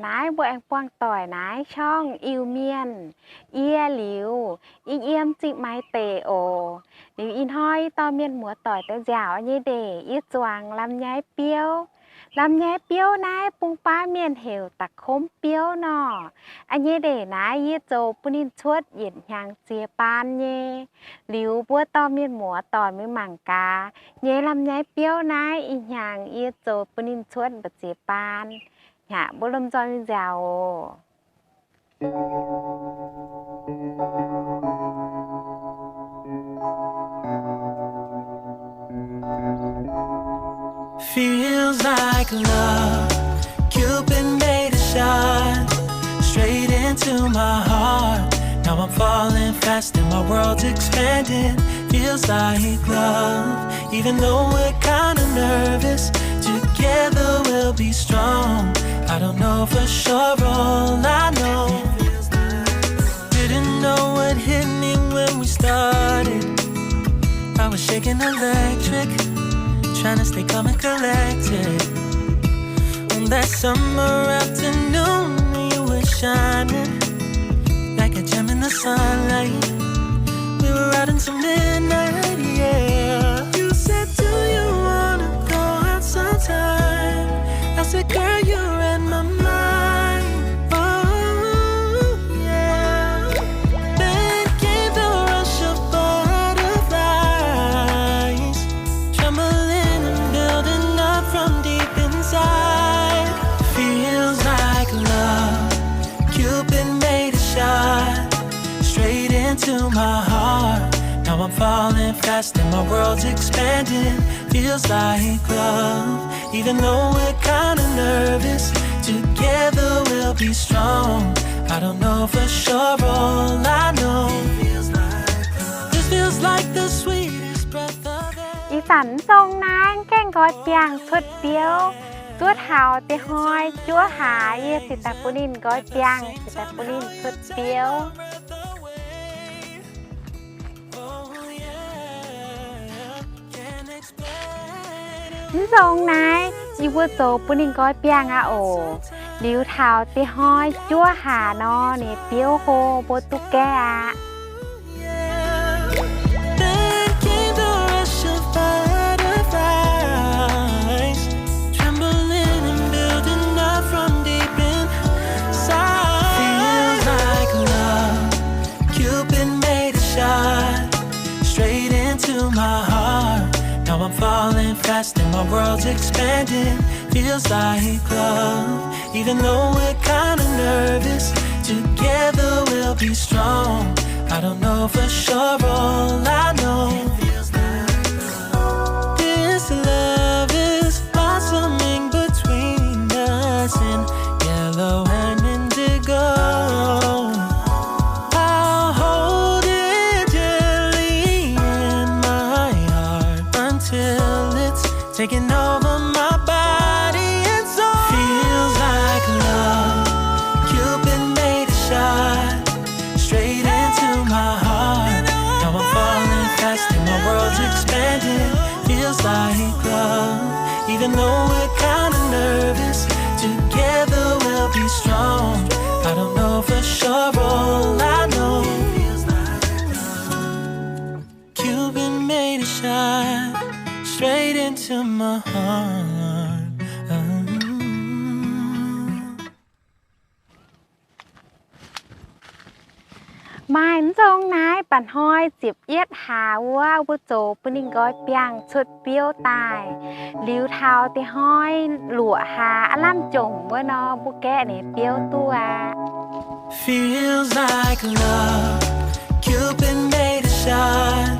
นายบัวแองปวงต่อยนายช่องอิวเมียนเอียหลิวอิงเอียมจิไม้เตโอหลิวอินห้อยตอเมียนหมัวต่อยแต่ยาวยี่เดยี่จวงลำย้ายเปี้ยวลำย้ายเปี้ยวนายปุงป้าเมียนเหวตักคมเปี้ยวหนออันยี่เดนายยี่โจปุนินชวดเหยียดยางเจียปานเย่หลิวบัวตอเมียนหมัวต่อยมือหมังกาเย่ลำย้ายเปี้ยวนายอีหยางยี่โจปุนินชวดบะเจียปานหะบุลมจอยเจ้า Feels like love. Cupid made a shot straight into my heart. Now I'm falling fast and my world's expanding. Feels like love. Even though we're kinda nervous, together we'll be strong. I don't know for sure, all I know. Didn't know what hit me when we started. I was shaking electric, trying to stay calm and collected. On that summer afternoon, you were shining like a gem in the sunlight. We were out until midnight, yeah. You said, do you wanna go out sometime? I said, girl, you read my mind. Oh, yeah. Then came the rush of butterflies, trembling and building up from deep inside. Feels like love. Cupid made a shot straight into my heart. Now I'm falling fast and my world's expanding. Feels like love. Even though we're kinda nervous, together we'll be strong. I don't know for sure, all I know. This feels like the sweetest breath of air. อีสันทรงนางแก้งกอดเปียงชุดเปียวจั่วเท้าเตะห้อยจั่วหาเยี่สิตาปุลินกอดเปียงสิตาปุลินชุดเปียวนี่ทรงนายอีวัวโจปุลินกอดเปียงอะโอลิ้วเท้าเตะห้อยจั่วหานอเนี่ยเปียวโคโบตุกแกอะ Then came the rush of butterflies, trembling and building up from deep inside. Feels like love. Cupid made a shot straight into my heart. Now I'm falling fast and my world's expanding. Feels like love. Even though we're kinda nervous, together we'll be strong. I don't know for sure, all I know. This love is blossoming between us in yellow and indigo. I'll hold it gently in my heart until it's taking over my body and soul. Feels like love. Cupid made a shot straight into my heart. Now I'm falling fast and my world's expanding. Feels like love. Even though we're kinda nervous, together we'll be strong. I don't know for sure, all I know. Cupid made a shot straight into my heart. หมายจงนายปั่นห้อยจีบเอียดหาว่าวุโจปุนิงก้อยเปียงชุดเปี้ยวตายลิ้วเท้าเตห้อยหลัวหาอล่ำจงว่านอบุแกเนี่ยเปี้ยวตัว Feels like love. Cupid made a shot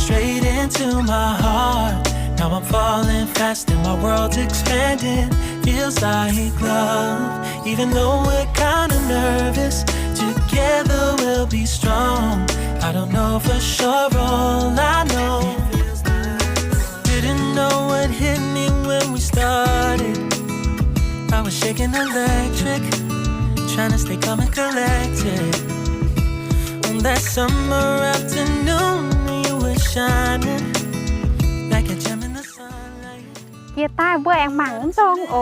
straight into my heart. Now I'm falling fast and my world's expanding. Feels like love. Even though we're kinda nervous, together we'll be strong. I don't know for sure, all I know. Didn't know what hit me when we started. I was shaking electric, trying to stay calm and collected. On that summer afternoon, you were shining like a gem in the sunlight. เกียร์ใต้บัวแองหมังจงโอ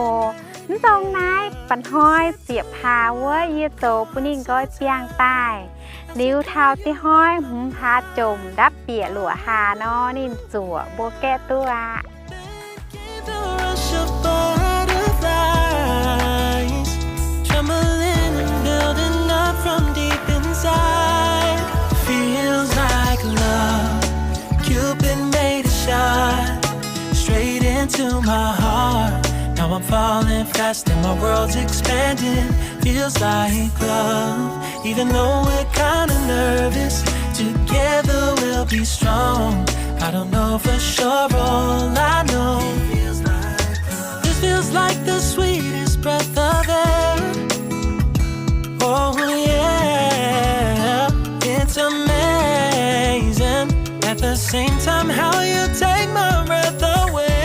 นั่นตรงนายปันห้อยเสียบพาเว้ยเยโตปุนิ่งก้อยเปียงใต้นิ้วเท้าที่ห้อยหุมพาจมดับเปียหลัวหานอนินจั่วโบแก้ตัวTo my heart, now I'm falling fast and my world's expanding. Feels like love, even though we're kinda nervous. Together we'll be strong. I don't know for sure, all I know. This feels like the sweetest breath of air. Oh yeah, it's amazing. At the same time, how you take my breath away.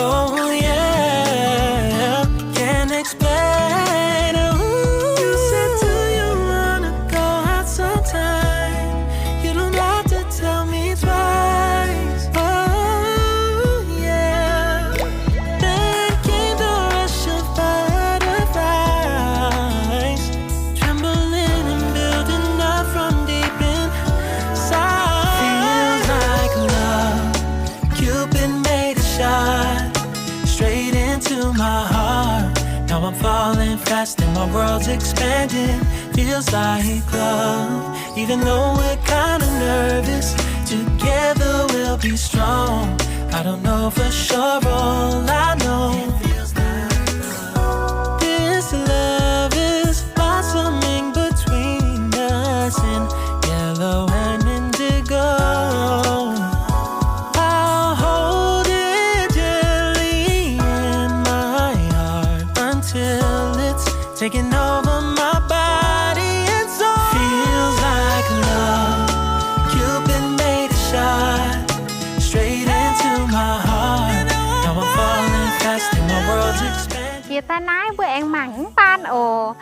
Oh yeah, can't explain. Ooh. You said, do you wanna go out sometime? You don't have to tell me twice. Oh yeah. Then came the rush of butterflies, trembling and building up from deep inside. Feels like love, Cupid made a shot straight into my heart. Now I'm falling fast and my world's expanding. Feels like love, even though we're kinda nervous. Together we'll be strong. I don't know for sure, all I know. This love is blossoming between us in yellow and indigo. Taking over my body and soul. Feels like love, Cupid made a shot straight into my heart. Now I'm falling fast and my world's expanding. Kia ta nái bữa anh mắng pan ồ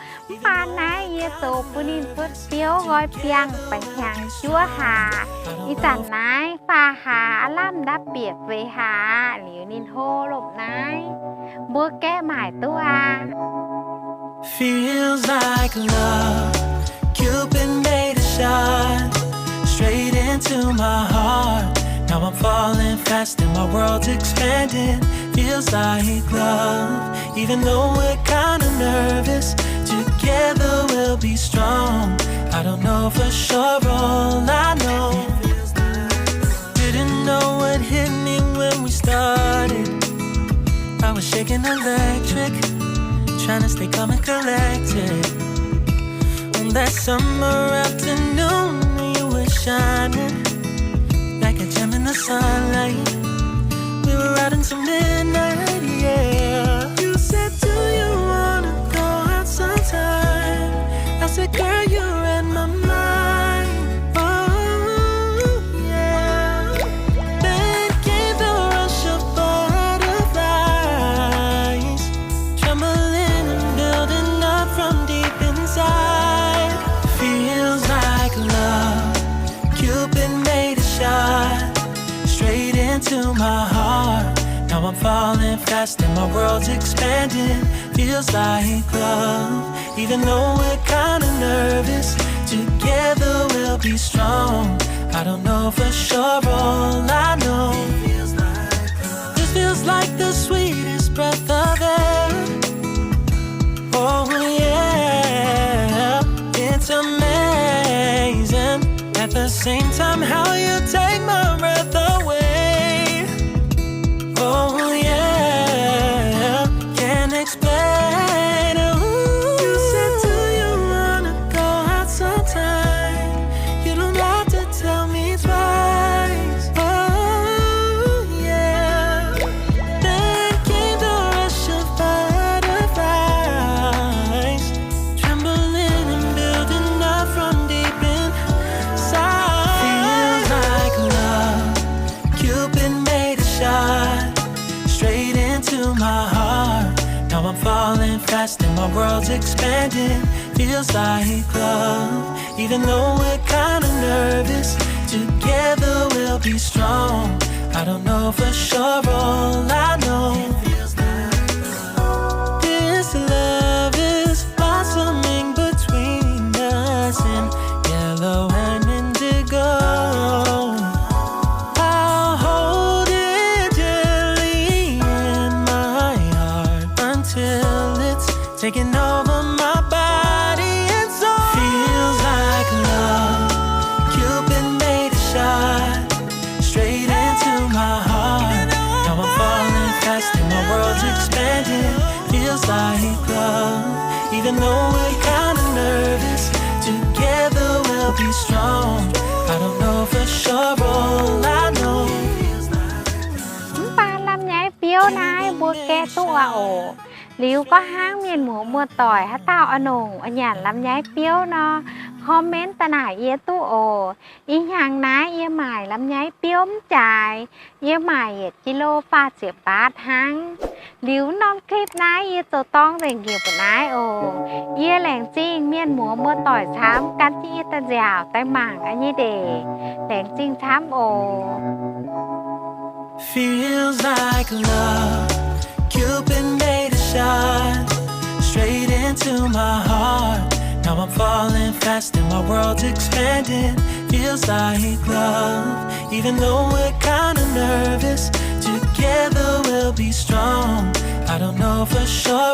pan nái ê tô punin phút phiếu gói piang bánh hàng chúa hà ý chẳng nái pha hà lâm đáp biệt về hà liu nín hô lộp nái bữa kẽ mải tu à. Feels like love, Cupid made a shot straight into my heart. Now I'm falling fast and my world's expanding. Feels like love, even though we're kinda nervous. Together we'll be strong. I don't know for sure, all I know. Didn't know what hit me when we started. I was shaking electric, trying to stay calm and collected. On that summer afternoon, you were shining like a gem in the sunlight. We were out until midnight, yeah. You said, do you wanna go out sometime? I said, girl, you read my mind. Oh, yeah. Then came the rush of butterflies, trembling and building up from deep inside. Feels like love, Cupid made a shot straight into my heart. Now I'm falling fast and my world's expanding. Feels like love, even though we're kinda nervous. Together we'll be strong. I don't know for sure, all I know. This feels like the sweetest breath of air. Oh yeah, it's amazing. At the same time, how you take my breath away. Oh yeah, can't explain. Ooh. You said, do you wanna go out sometime? You don't have to tell me twice. Oh yeah. Then came the rush of butterflies, trembling and building up from deep inside. Feels like love, Cupid made a shot straight into my heart. Now I'm falling fast and my world's expanding. Feels like love, even though we're kinda nervous. Together we'll be strong. I don't know for sure, all I know. taking over my body and soul. Feels like love. Cupid made a shot straight into my heart. Now I'm falling fast and my world's expanding. Feels like love. Even though we're kinda nervous, together we'll be strong. I don't know for sure, all I know feels like love. ปลาลำไยเปรี้ยวนายบัวแกตัวโอลิวก็ห้างเมียนหมูมัวต่อยฮะเต้าอนงอันหยานลำไยเปรี้ยวเนาะคอมเมนต์ตะหน่ายเอียตู้โออีหยังนะเอียหมายลำไยเปรี้ยวมจ่ายเอียหมายเหตุกิโลปาเสียบาทหังหลิวน้องคลิปนายเอียจะต้องเร่งเกี่ยวกับนายโอเอียแหลงจริงเมียนหมูมัวต่อยช้ำกันที่ตะยาวแต่หมั่งอันนี้เดแหลงจริงช้ำโอ Feels like love. Cupid made a shot straight into my heart. Now I'm falling fast and my world's expanding. Feels like love. Even though we're kinda nervous, together we'll be strong. I don't know for sure,